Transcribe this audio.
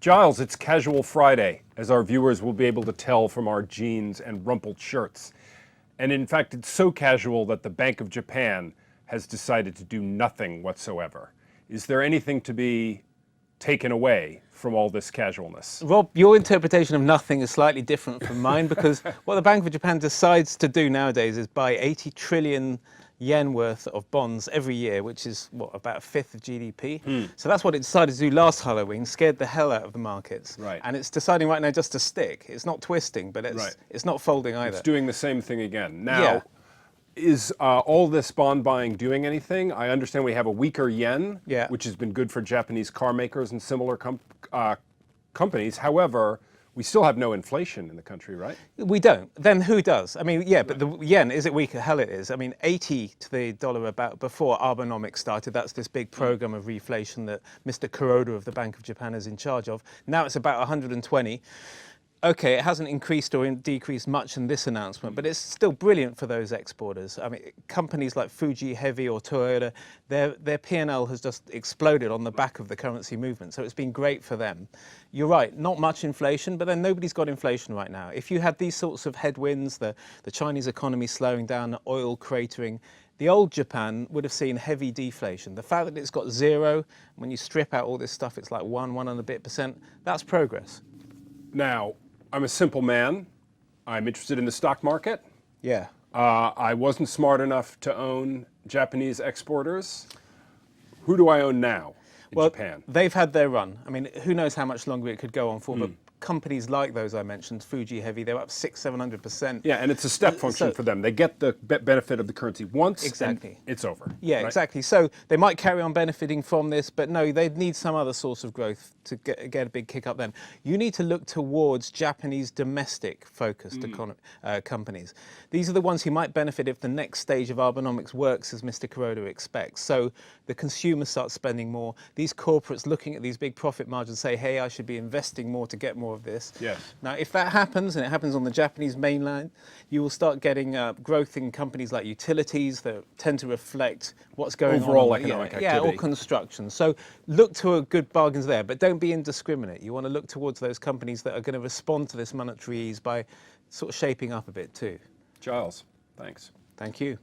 Giles, it's Casual Friday, as our viewers will be able to tell from our jeans and rumpled shirts. And in fact, it's so casual that the Bank of Japan has decided to do nothing whatsoever. Is there anything to be taken away from all this casualness? Rob, your interpretation of nothing is slightly different from mine, because what the Bank of Japan decides to do nowadays is buy 80 trillion yen worth of bonds every year, which is, what, about a fifth of GDP? So that's what it decided to do last Halloween, scared the hell out of the markets. Right. And it's deciding right now just to stick. It's not twisting, but it's not folding either. It's doing the same thing again. Now, Yeah. is all this bond buying doing anything? I understand we have a weaker yen, Yeah. which has been good for Japanese car makers and similar companies. However, we still have no inflation in the country, right? We don't. Then who does? I mean, yeah, but the yen, is it weaker? Hell it is. I mean, 80 to the dollar about before Abenomics started. That's this big program of reflation that Mr. Kuroda of the Bank of Japan is in charge of. Now it's about 120. Okay, it hasn't increased or decreased much in this announcement, but it's still brilliant for those exporters. I mean, companies like Fuji Heavy or Toyota, their P&L has just exploded on the back of the currency movement, so it's been great for them. You're right, not much inflation, but then nobody's got inflation right now. If you had these sorts of headwinds, the Chinese economy slowing down, oil cratering, the old Japan would have seen heavy deflation. The fact that it's got zero, when you strip out all this stuff, it's like 1 and a bit percent, that's progress. Now, I'm a simple man. I'm interested in the stock market. Yeah. I wasn't smart enough to own Japanese exporters. Who do I own now in Japan? They've had their run. I mean, who knows how much longer it could go on for, but companies like those I mentioned, Fuji Heavy, they're up 600-700%. Yeah, and it's a step function for them. They get the benefit of the currency once, exactly. And it's over. Yeah, right? exactly. So they might carry on benefiting from this, but no, they'd need some other source of growth to get a big kick up then. You need to look towards Japanese domestic-focused companies. These are the ones who might benefit if the next stage of Abenomics works as Mr. Kuroda expects. So the consumer starts spending more. These corporates looking at these big profit margins say, hey, I should be investing more to get more of this. Yes. Now, if that happens, and it happens on the Japanese mainland, you will start getting growth in companies like utilities that tend to reflect what's going on. Overall economic activity. Yeah, or construction. So look to good bargains there, but don't be indiscriminate. You want to look towards those companies that are going to respond to this monetary ease by sort of shaping up a bit too. Giles, thanks. Thank you.